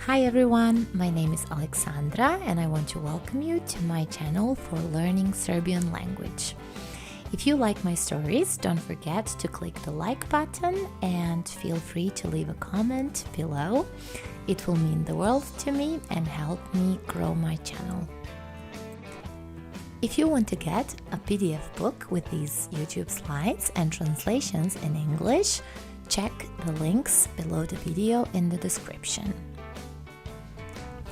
Hi everyone, my name is Alexandra and I want to welcome you to my channel for learning Serbian language. If you like my stories, don't forget to click the like button and feel free to leave a comment below. It will mean the world to me and help me grow my channel. If you want to get a PDF book with these YouTube slides and translations in English, check the links below the video in the description.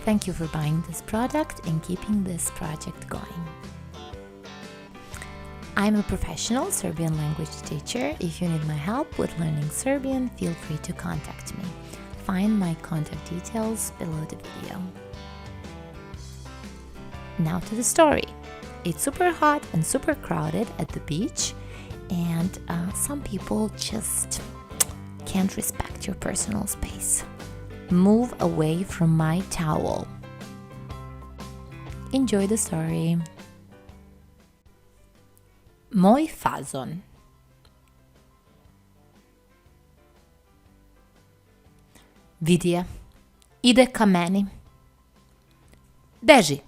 Thank you for buying this product and keeping this project going. I'm a professional Serbian language teacher. If you need my help with learning Serbian, feel free to contact me. Find my contact details below the video. Now to the story. It's super hot and super crowded at the beach, and some people just can't respect your personal space. Move away from my towel. Enjoy the story. Moj fazon. Vidi je. Ide ka meni. Beži.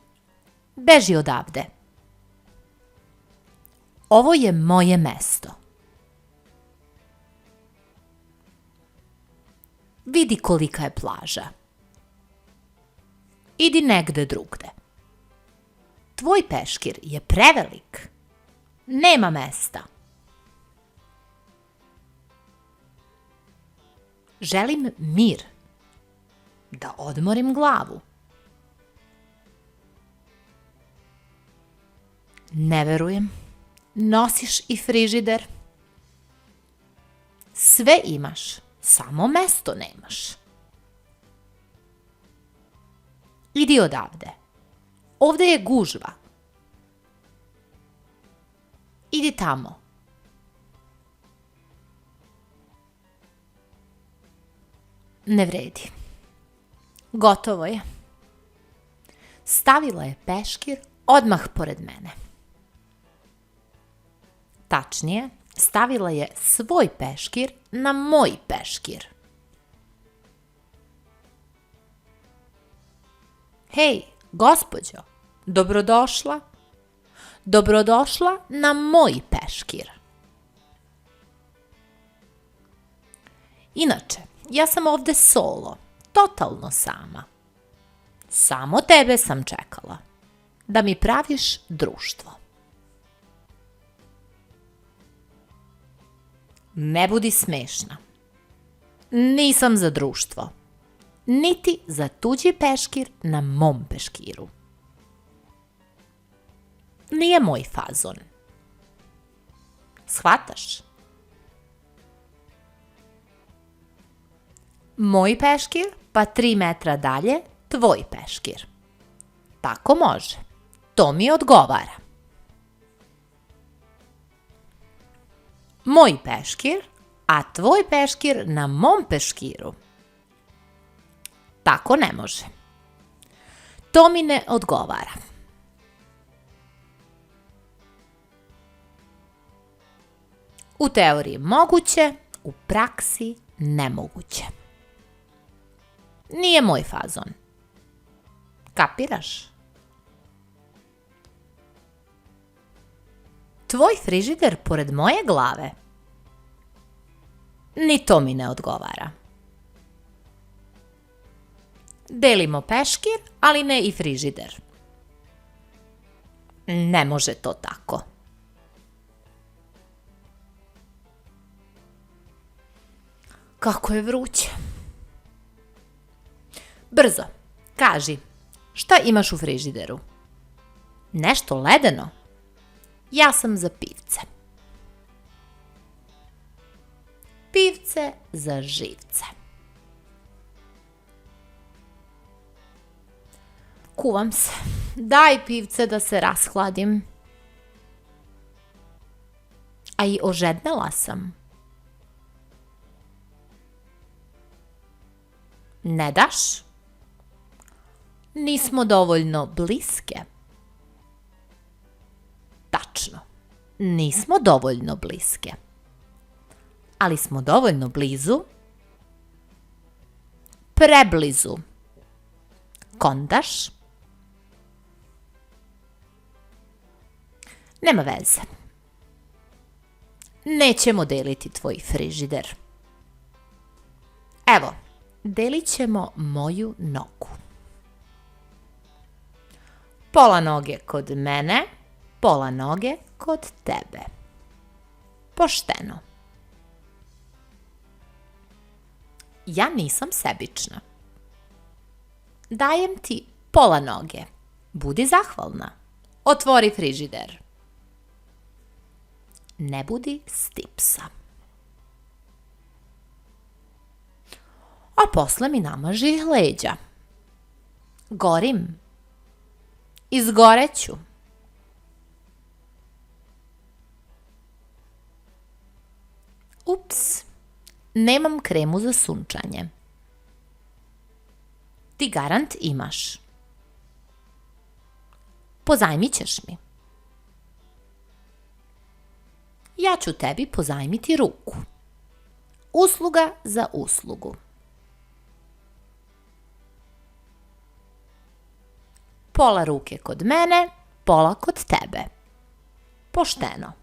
Beži odavde. Ovo je moje mesto. Vidi kolika je plaža. Idi negde drugde. Tvoj peškir je prevelik. Nema mesta. Želim mir. Da odmorim glavu. Ne verujem. Nosiš i frižider. Sve imaš. Samo mesto nemaš. Idi odavde. Ovde je gužva. Idi tamo. Ne vredi. Gotovo je. Stavila je peškir odmah pored mene. Tačnije, stavila je svoj peškir na moj peškir. Hej, gospođo, dobrodošla. Dobrodošla na moj peškir. Inače, ja sam ovde solo, totalno sama. Samo tebe sam čekala, da mi praviš društvo. Ne budi smešna. Nisam za društvo. Niti za tuđi peškir na mom peškiru. Nije moj fazon. Shvataš? Moj peškir, pa 3 metra dalje, tvoj peškir. Tako može. To mi odgovara. Moj peškir, a tvoj peškir na mom peškiru. Tako ne može. To mi ne odgovara. U teoriji moguće, u praksi nemoguće. Nije moj fazon. Kapiraš? Tvoj frižider pored moje glave? Ni to mi ne odgovara. Delimo peškir, ali ne i frižider. Ne može to tako. Kako je vruće. Brzo, kaži, šta imaš u frižideru? Nešto ledeno? Ja sam za pivce. Pivce za živce. Kuvam se. Daj pivce da se rashladim. A i ožednela sam. Ne daš? Nismo dovoljno bliske. Tačno, nismo dovoljno bliske. Ali smo dovoljno blizu. Preblizu. kontaš? Nema veze. Nećemo deliti tvoj frižider. Evo, delit ćemo moju nogu. Pola noge kod mene, pola noge kod tebe. Pošteno. Ja nisam sebična. Dajem ti pola noge. Budi zahvalna. Otvori frižider. Ne budi stipsa. A posle mi namaži leđa. Gorim. Izgoreću. Ups, nemam kremu za sunčanje. Ti garant imaš. Pozajmit ćeš mi. Ja ću tebi pozajmiti ruku. Usluga za uslugu. Pola ruke kod mene, pola kod tebe. Pošteno.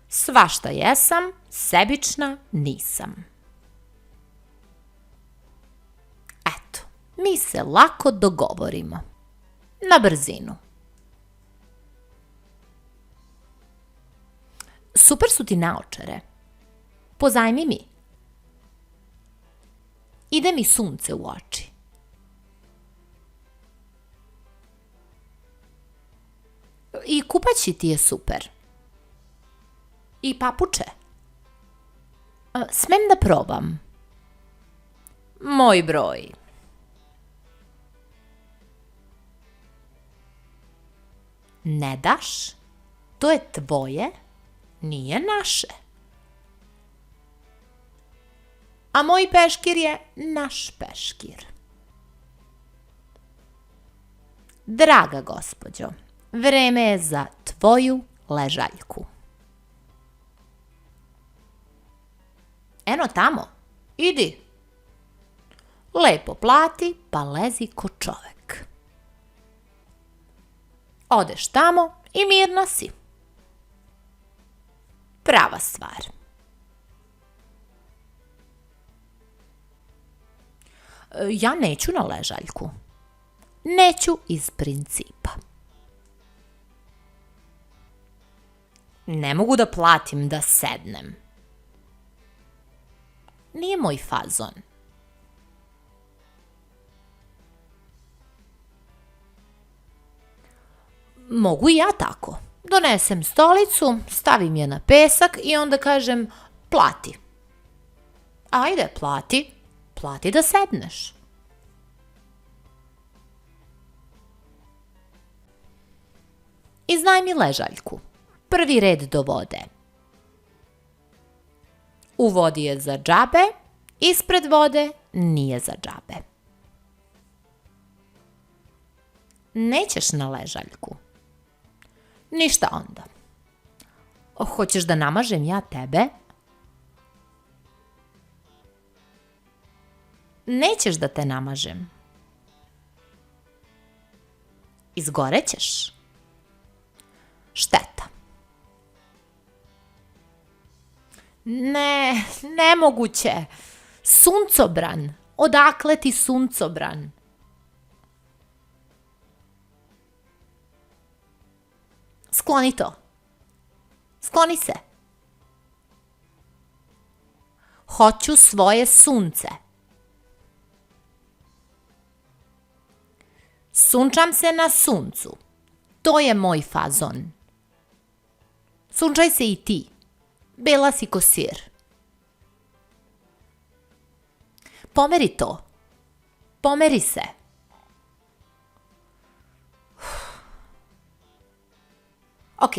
Svašta jesam, sebična nisam. Eto, mi se lako dogovorimo. Na brzinu. Super su ti naočare. Pozajmi mi. Ide mi sunce u oči. I kupaći ti je super. I papuče. Smem da probam? Moj broj. Ne daš? To je tvoje, nije naše. A moj peškir je naš peškir. Draga gospođo, vreme je za tvoju ležaljku. Eno tamo, idi. Lepo plati, pa lezi ko čovek. Odeš tamo i mirna si. Prava stvar. Ja neću na ležaljku. Neću iz principa. Ne mogu da platim da sednem. Nije moj fazon. Mogu i ja tako. Donesem stolicu, stavim je na pesak i onda kažem plati. Ajde, plati. Plati da sedneš. Iznajmi ležaljku. Prvi red do vode. U vodi je za džabe, ispred vode nije za džabe. Nećeš na ležaljku. Ništa onda. Hoćeš da namažem ja tebe? Nećeš da te namažem. Izgorećeš. Šteta. Ne, nemoguće. Suncobran. Odakle ti suncobran? Skloni to. Skloni se. Hoću svoje sunce. Sunčam se na suncu. To je moj fazon. Sunčaj se i ti. Bela si ko sir. Pomeri to. Pomeri se. Ok.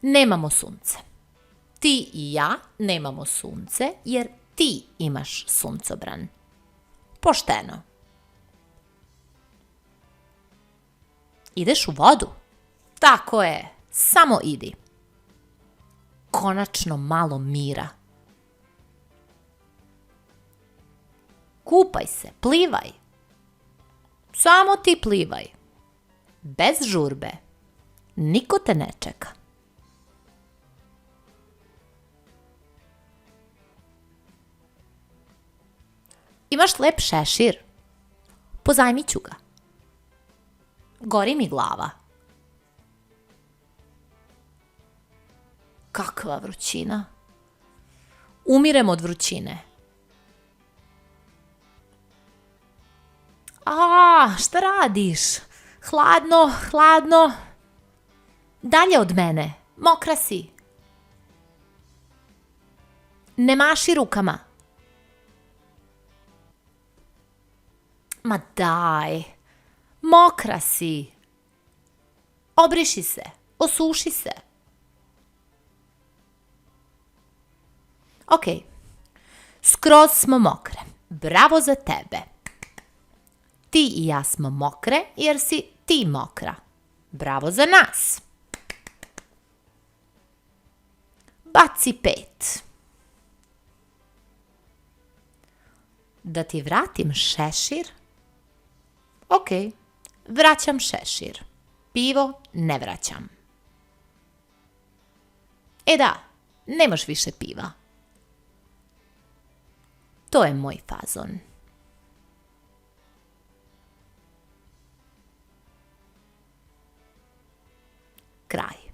Nemamo sunce. Ti i ja nemamo sunce jer ti imaš suncobran. Pošteno. Ideš u vodu? Tako je. Samo idi. Konačno malo mira. Kupaj se, plivaj. Samo ti plivaj. Bez žurbe. Niko te ne čeka. Imaš lep šešir? Pozajmit ću ga. Gori mi glava. Kakva vrućina. Umirem od vrućine. Šta radiš? Hladno, hladno. Dalje od mene. Mokra si. Ne maši rukama. Ma daj. Mokra si. Obriši se. Osuši se. Ok. Skroz smo mokre. Bravo za tebe. Ti i ja smo mokre jer si ti mokra. Bravo za nas. Baci 5. Da ti vratim šešir? Ok, vraćam šešir. Pivo ne vraćam. Da, nemaš više piva. To je moj fazon. Kraj.